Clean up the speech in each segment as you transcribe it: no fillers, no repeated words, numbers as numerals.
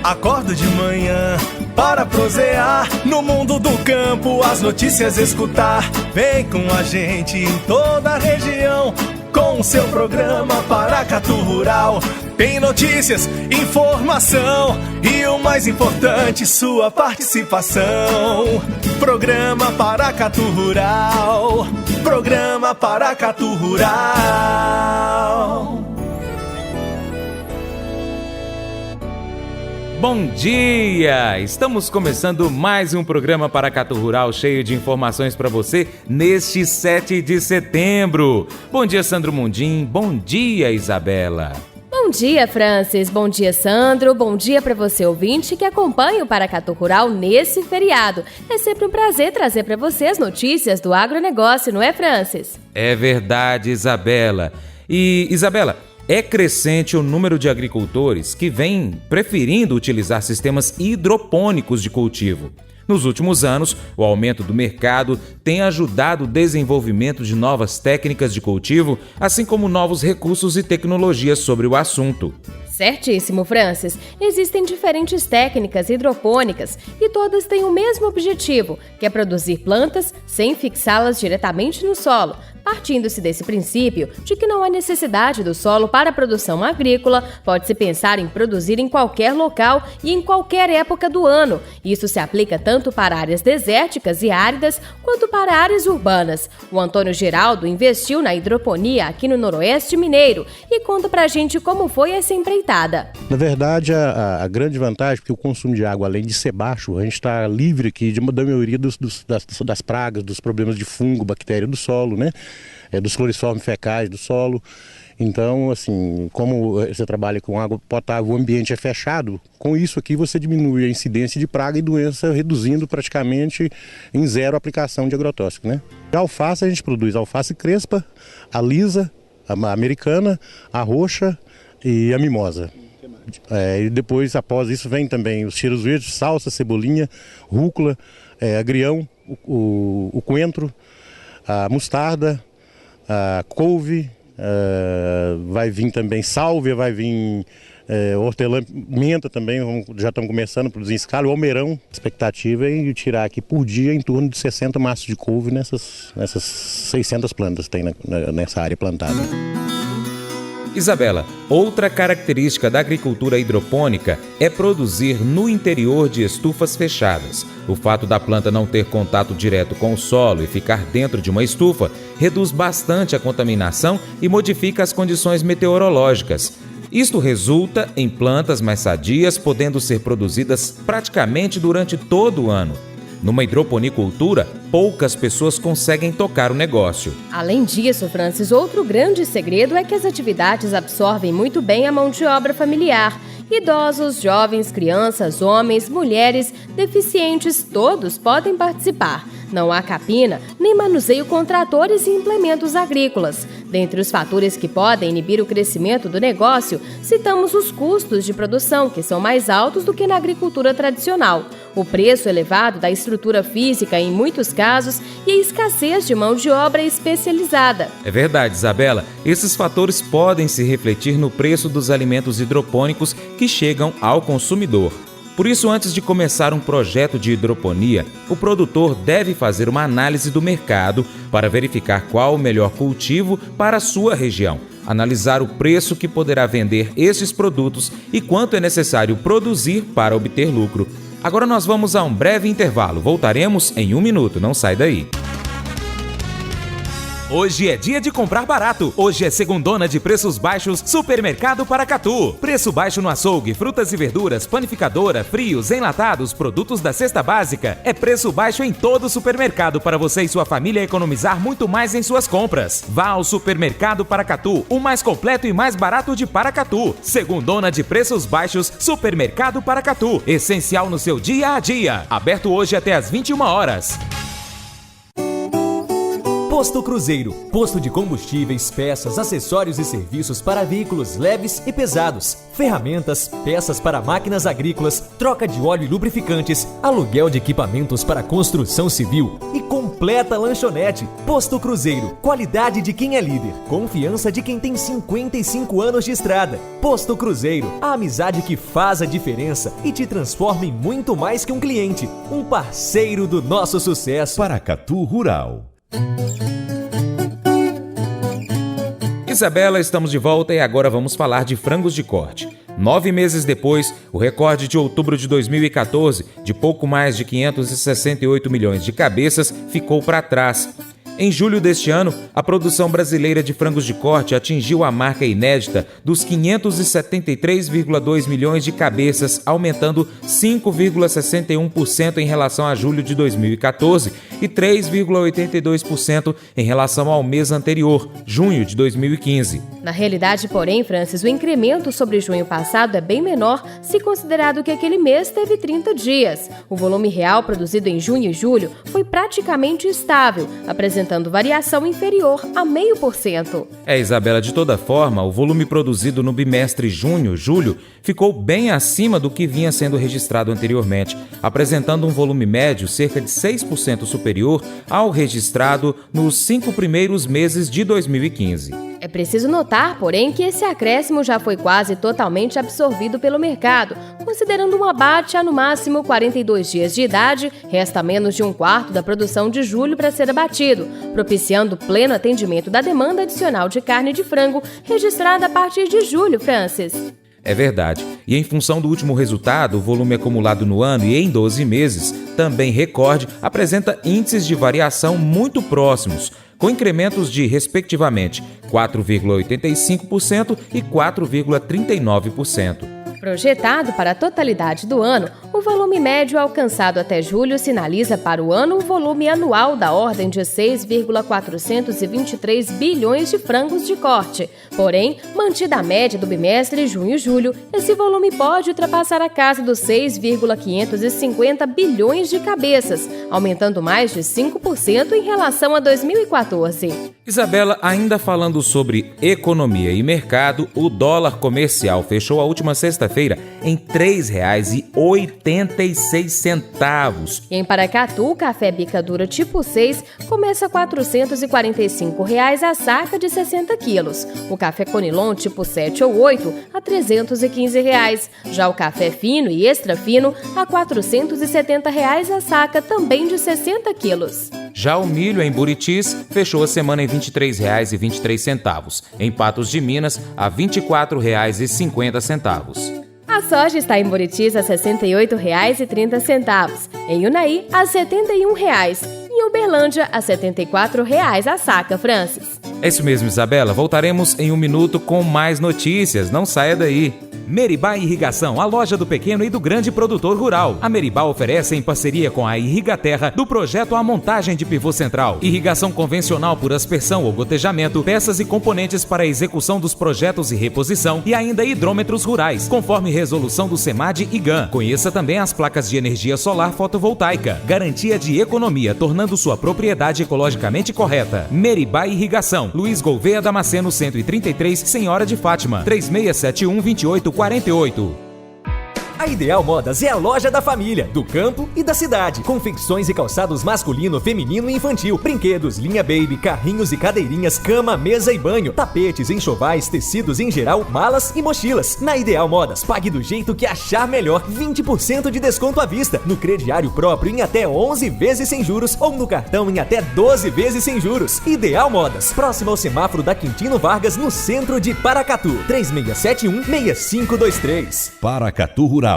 Acordo de manhã para prosear no mundo do campo, as notícias escutar. Vem com a gente em toda a região com o seu programa Paracatu Rural. Tem notícias, informação e o mais importante, sua participação. Programa Paracatu Rural. Programa Paracatu Rural. Bom dia! Estamos começando mais um programa Paracatu Rural cheio de informações para você neste 7 de setembro. Bom dia, Sandro Mundim. Bom dia, Isabela. Bom dia, Francis. Bom dia, Sandro. Bom dia para você, ouvinte, que acompanha o Paracatu Rural nesse feriado. É sempre um prazer trazer para você as notícias do agronegócio, não é, Francis? É verdade, Isabela. E, Isabela, é crescente o número de agricultores que vêm preferindo utilizar sistemas hidropônicos de cultivo. Nos últimos anos, o aumento do mercado tem ajudado o desenvolvimento de novas técnicas de cultivo, assim como novos recursos e tecnologias sobre o assunto. Certíssimo, Francis. Existem diferentes técnicas hidropônicas e todas têm o mesmo objetivo, que é produzir plantas sem fixá-las diretamente no solo, partindo-se desse princípio de que não há necessidade do solo para a produção agrícola, pode-se pensar em produzir em qualquer local e em qualquer época do ano. Isso se aplica tanto para áreas desérticas e áridas, quanto para áreas urbanas. O Antônio Geraldo investiu na hidroponia aqui no Noroeste Mineiro e conta pra gente como foi essa empreitada. Na verdade, a grande vantagem, porque o consumo de água, além de ser baixo, a gente está livre aqui da maioria das pragas, dos problemas de fungo, bactéria do solo, né? Dos cloriformes fecais do solo. Então, assim, como você trabalha com água potável, o ambiente é fechado, com isso aqui você diminui a incidência de praga e doença, reduzindo praticamente em zero a aplicação de agrotóxico, né? A alface, a gente produz alface crespa, a lisa, a americana, a roxa e a mimosa. E depois, após isso, vem também os cheiros verdes, salsa, cebolinha, rúcula, agrião, o coentro, a mostarda, a couve, vai vir também sálvia, vai vir hortelã, menta também, já estamos começando a produzir em escala, o almeirão. A expectativa é tirar aqui por dia em torno de 60 maços de couve nessas 600 plantas que tem nessa área plantada. Isabela, outra característica da agricultura hidropônica é produzir no interior de estufas fechadas. O fato da planta não ter contato direto com o solo e ficar dentro de uma estufa reduz bastante a contaminação e modifica as condições meteorológicas. Isto resulta em plantas mais sadias, podendo ser produzidas praticamente durante todo o ano. Numa hidroponicultura, poucas pessoas conseguem tocar o negócio. Além disso, Francis, outro grande segredo é que as atividades absorvem muito bem a mão de obra familiar. Idosos, jovens, crianças, homens, mulheres, deficientes, todos podem participar. Não há capina, nem manuseio com tratores e implementos agrícolas. Dentre os fatores que podem inibir o crescimento do negócio, citamos os custos de produção, que são mais altos do que na agricultura tradicional, o preço elevado da estrutura física em muitos casos e a escassez de mão de obra especializada. É verdade, Isabela. Esses fatores podem se refletir no preço dos alimentos hidropônicos que chegam ao consumidor. Por isso, antes de começar um projeto de hidroponia, o produtor deve fazer uma análise do mercado para verificar qual o melhor cultivo para a sua região, analisar o preço que poderá vender esses produtos e quanto é necessário produzir para obter lucro. Agora nós vamos a um breve intervalo. Voltaremos em 1 minuto. Não sai daí. Hoje é dia de comprar barato. Hoje é segundona de preços baixos Supermercado Paracatu. Preço baixo no açougue, frutas e verduras, panificadora, frios, enlatados, produtos da cesta básica. É preço baixo em todo o supermercado para você e sua família economizar muito mais em suas compras. Vá ao Supermercado Paracatu, o mais completo e mais barato de Paracatu. Segundona de preços baixos Supermercado Paracatu. Essencial no seu dia a dia. Aberto hoje até às 21 horas. Posto Cruzeiro, posto de combustíveis, peças, acessórios e serviços para veículos leves e pesados, ferramentas, peças para máquinas agrícolas, troca de óleo e lubrificantes, aluguel de equipamentos para construção civil e completa lanchonete. Posto Cruzeiro, qualidade de quem é líder, confiança de quem tem 55 anos de estrada. Posto Cruzeiro, a amizade que faz a diferença e te transforma em muito mais que um cliente, um parceiro do nosso sucesso. Paracatu Rural. Isabela, estamos de volta e agora vamos falar de frangos de corte. 9 meses depois, o recorde de outubro de 2014, de pouco mais de 568 milhões de cabeças, ficou para trás. Em julho deste ano, a produção brasileira de frangos de corte atingiu a marca inédita dos 573,2 milhões de cabeças, aumentando 5,61% em relação a julho de 2014 e 3,82% em relação ao mês anterior, junho de 2015. Na realidade, porém, Francis, o incremento sobre junho passado é bem menor se considerado que aquele mês teve 30 dias. O volume real produzido em junho e julho foi praticamente estável, apresentando variação inferior a 0,5%. Isabela, de toda forma, o volume produzido no bimestre junho-julho ficou bem acima do que vinha sendo registrado anteriormente, apresentando um volume médio cerca de 6% superior ao registrado nos 5 primeiros meses de 2015. É preciso notar, porém, que esse acréscimo já foi quase totalmente absorvido pelo mercado. Considerando um abate a no máximo 42 dias de idade, resta menos de 1/4 da produção de julho para ser abatido, propiciando pleno atendimento da demanda adicional de carne de frango registrada a partir de julho, Francis. É verdade. E em função do último resultado, o volume acumulado no ano e em 12 meses, também recorde, apresenta índices de variação muito próximos, com incrementos de, respectivamente, 4,85% e 4,39%. Projetado para a totalidade do ano, o volume médio alcançado até julho sinaliza para o ano um volume anual da ordem de 6,423 bilhões de frangos de corte. Porém, mantida a média do bimestre junho e julho, esse volume pode ultrapassar a casa dos 6,550 bilhões de cabeças, aumentando mais de 5% em relação a 2014. Isabela, ainda falando sobre economia e mercado, o dólar comercial fechou a última sexta-feira em R$ 3,86. Em Paracatu, o café bica dura tipo 6 começa a R$ 445 a saca de 60 quilos. O café conilon tipo 7 ou 8 a R$ 315. Já o café fino e extra fino a R$ 470 a saca, também de 60 quilos. Já o milho em Buritis fechou a semana em R$ 23,23. Em Patos de Minas, a R$ 24,50. A soja está em Buritis a R$ 68,30. Em Unai, a R$ 71. Em Uberlândia, a R$ 74 a saca, Francis. É isso mesmo, Isabela. Voltaremos em um minuto com mais notícias. Não saia daí. Meribá Irrigação, a loja do pequeno e do grande produtor rural. A Meribá oferece, em parceria com a Irrigaterra, do projeto a montagem de pivô central, irrigação convencional por aspersão ou gotejamento, peças e componentes para a execução dos projetos e reposição e ainda hidrômetros rurais, conforme resolução do SEMAD e GAN. Conheça também as placas de energia solar fotovoltaica. Garantia de economia, tornando sua propriedade ecologicamente correta. Meribá Irrigação, Luiz Gouveia Damasceno 133, Senhora de Fátima, 3671-2848. A Ideal Modas é a loja da família, do campo e da cidade. Confecções e calçados masculino, feminino e infantil. Brinquedos, linha baby, carrinhos e cadeirinhas, cama, mesa e banho. Tapetes, enxovais, tecidos em geral, malas e mochilas. Na Ideal Modas, pague do jeito que achar melhor. 20% de desconto à vista. No crediário próprio em até 11 vezes sem juros ou no cartão em até 12 vezes sem juros. Ideal Modas, próximo ao semáforo da Quintino Vargas, no centro de Paracatu. 3671-6523. Paracatu Rural.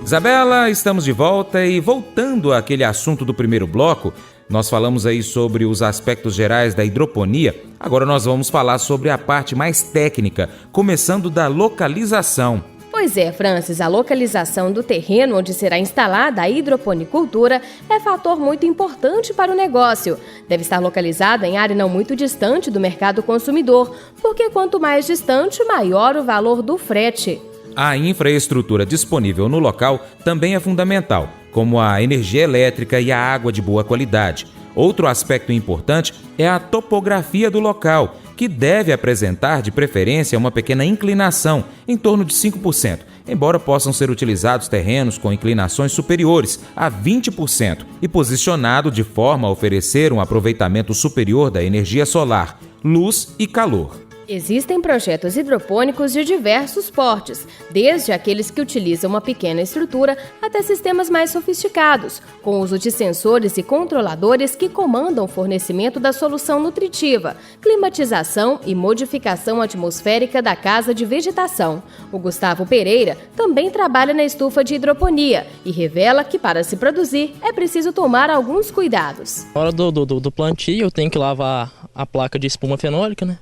Isabela, estamos de volta e voltando àquele assunto do primeiro bloco, nós falamos aí sobre os aspectos gerais da hidroponia. Agora nós vamos falar sobre a parte mais técnica, começando da localização. Pois é, Francis, a localização do terreno onde será instalada a hidroponicultura é fator muito importante para o negócio. Deve estar localizada em área não muito distante do mercado consumidor, porque quanto mais distante, maior o valor do frete. A infraestrutura disponível no local também é fundamental, como a energia elétrica e a água de boa qualidade. Outro aspecto importante é a topografia do local, que deve apresentar de preferência uma pequena inclinação, em torno de 5%, embora possam ser utilizados terrenos com inclinações superiores a 20% e posicionado de forma a oferecer um aproveitamento superior da energia solar, luz e calor. Existem projetos hidropônicos de diversos portes, desde aqueles que utilizam uma pequena estrutura até sistemas mais sofisticados, com uso de sensores e controladores que comandam o fornecimento da solução nutritiva, climatização e modificação atmosférica da casa de vegetação. O Gustavo Pereira também trabalha na estufa de hidroponia e revela que para se produzir é preciso tomar alguns cuidados. Na hora do plantio eu tenho que lavar a placa de espuma fenólica, né?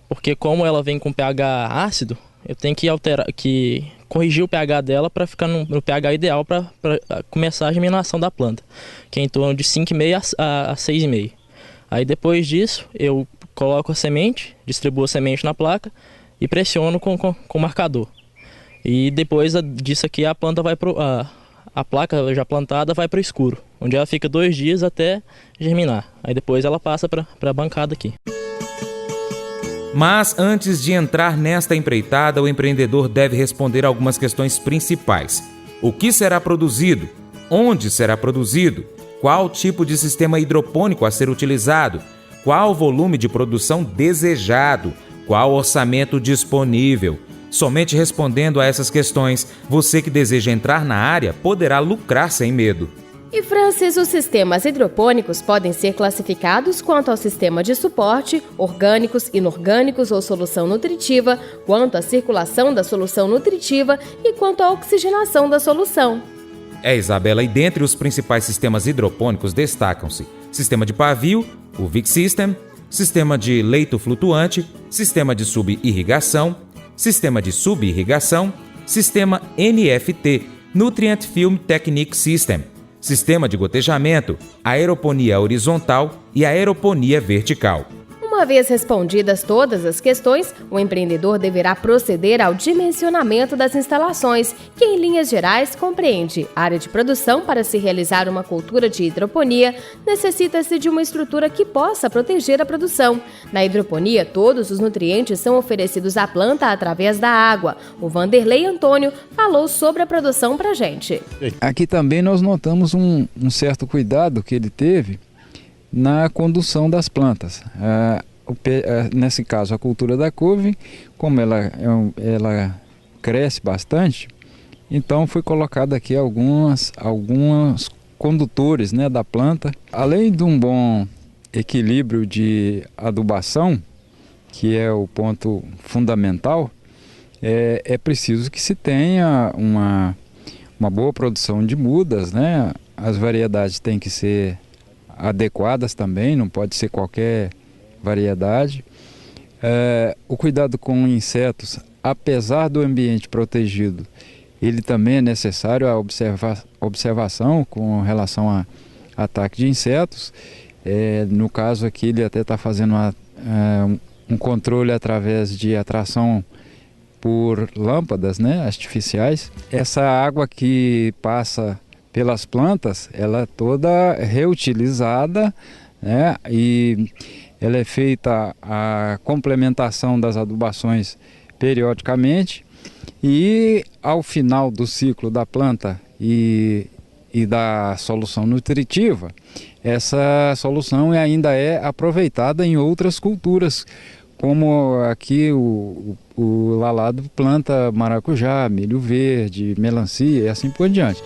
Porque como ela vem com pH ácido, eu tenho que corrigir o pH dela para ficar no pH ideal para começar a germinação da planta, que é em torno de 5,5 a 6,5. Aí depois disso eu coloco a semente, distribuo a semente na placa e pressiono com o marcador. E depois disso aqui a planta vai a placa já plantada vai para o escuro, onde ela fica 2 dias até germinar. Aí depois ela passa para a bancada aqui. Mas antes de entrar nesta empreitada, o empreendedor deve responder algumas questões principais. O que será produzido? Onde será produzido? Qual tipo de sistema hidropônico a ser utilizado? Qual o volume de produção desejado? Qual orçamento disponível? Somente respondendo a essas questões, você que deseja entrar na área poderá lucrar sem medo. E Francis, os sistemas hidropônicos podem ser classificados quanto ao sistema de suporte, orgânicos, inorgânicos ou solução nutritiva, quanto à circulação da solução nutritiva e quanto à oxigenação da solução. Isabela, e dentre os principais sistemas hidropônicos destacam-se sistema de pavio, o Vic System, sistema de leito flutuante, sistema de subirrigação, sistema de subirrigação, sistema NFT, Nutrient Film Technique System, sistema de gotejamento, aeroponia horizontal e aeroponia vertical. Uma vez respondidas todas as questões, o empreendedor deverá proceder ao dimensionamento das instalações, que em linhas gerais compreende área de produção. Para se realizar uma cultura de hidroponia, necessita-se de uma estrutura que possa proteger a produção. Na hidroponia, todos os nutrientes são oferecidos à planta através da água. O Vanderlei Antônio falou sobre a produção pra gente. Aqui também nós notamos um certo cuidado que ele teve na condução das plantas. Nesse caso, a cultura da couve, como ela cresce bastante, então foi colocado aqui alguns condutores, né, da planta. Além de um bom equilíbrio de adubação, que é o ponto fundamental, é preciso que se tenha uma boa produção de mudas, né? As variedades têm que ser adequadas também, não pode ser qualquer variedade. O cuidado com insetos, apesar do ambiente protegido, ele também é necessário a observação com relação a ataque de insetos. No caso aqui ele até está fazendo um controle através de atração por lâmpadas, né, artificiais. Essa água que passa pelas plantas, ela é toda reutilizada, né? E ela é feita a complementação das adubações periodicamente, e ao final do ciclo da planta e da solução nutritiva, essa solução ainda é aproveitada em outras culturas, como aqui o Lalado planta maracujá, milho verde, melancia e assim por diante.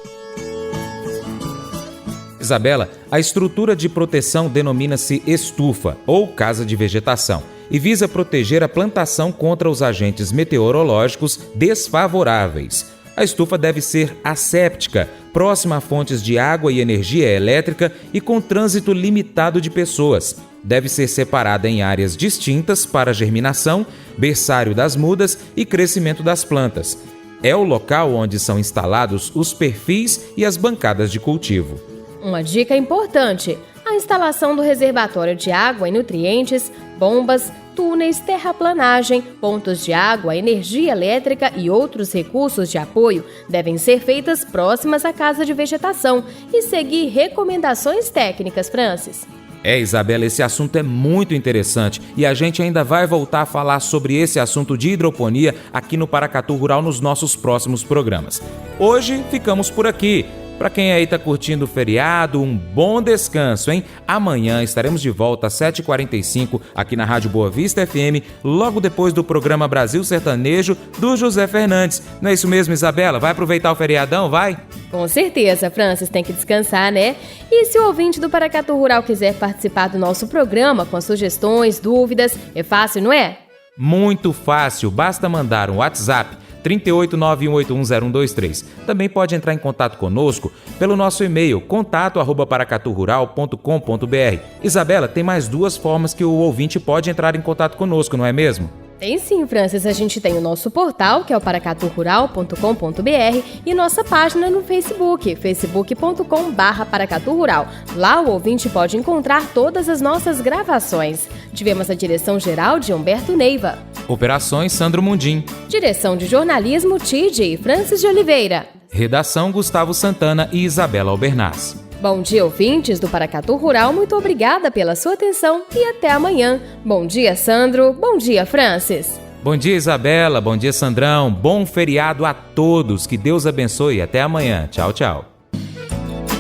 Isabela, a estrutura de proteção denomina-se estufa ou casa de vegetação e visa proteger a plantação contra os agentes meteorológicos desfavoráveis. A estufa deve ser asséptica, próxima a fontes de água e energia elétrica e com trânsito limitado de pessoas. Deve ser separada em áreas distintas para germinação, berçário das mudas e crescimento das plantas. É o local onde são instalados os perfis e as bancadas de cultivo. Uma dica importante: a instalação do reservatório de água e nutrientes, bombas, túneis, terraplanagem, pontos de água, energia elétrica e outros recursos de apoio devem ser feitas próximas à casa de vegetação e seguir recomendações técnicas, Francis. Isabela, esse assunto é muito interessante e a gente ainda vai voltar a falar sobre esse assunto de hidroponia aqui no Paracatu Rural nos nossos próximos programas. Hoje ficamos por aqui. Para quem aí tá curtindo o feriado, um bom descanso, hein? Amanhã estaremos de volta às 7h45 aqui na Rádio Boa Vista FM, logo depois do programa Brasil Sertanejo do José Fernandes. Não é isso mesmo, Isabela? Vai aproveitar o feriadão, vai? Com certeza, Francis, tem que descansar, né? E se o ouvinte do Paracatu Rural quiser participar do nosso programa com sugestões, dúvidas, é fácil, não é? Muito fácil, basta mandar um WhatsApp 38981810123. Também pode entrar em contato conosco pelo nosso e-mail contato@paracaturural.com.br. Isabela, tem mais 2 formas que o ouvinte pode entrar em contato conosco, não é mesmo? Tem sim, Francis. A gente tem o nosso portal, que é o paracaturural.com.br, e nossa página no Facebook, facebook.com/paracaturural. Lá o ouvinte pode encontrar todas as nossas gravações. Tivemos a direção geral de Humberto Neiva. Operações Sandro Mundim. Direção de jornalismo TJ Francis de Oliveira. Redação Gustavo Santana e Isabela Albernaz. Bom dia, ouvintes do Paracatu Rural. Muito obrigada pela sua atenção e até amanhã. Bom dia, Sandro. Bom dia, Francis. Bom dia, Isabela. Bom dia, Sandrão. Bom feriado a todos. Que Deus abençoe. Até amanhã. Tchau, tchau.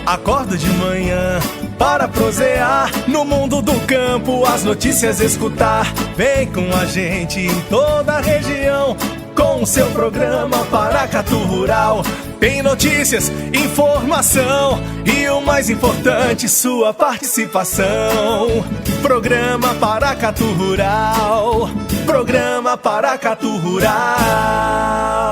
Acordo de manhã para prosear no mundo do campo, as notícias escutar. Vem com a gente em toda a região com o seu programa Paracatu Rural. Tem notícias, informação e o mais importante, sua participação. Programa Paracatu Rural. Programa Paracatu Rural.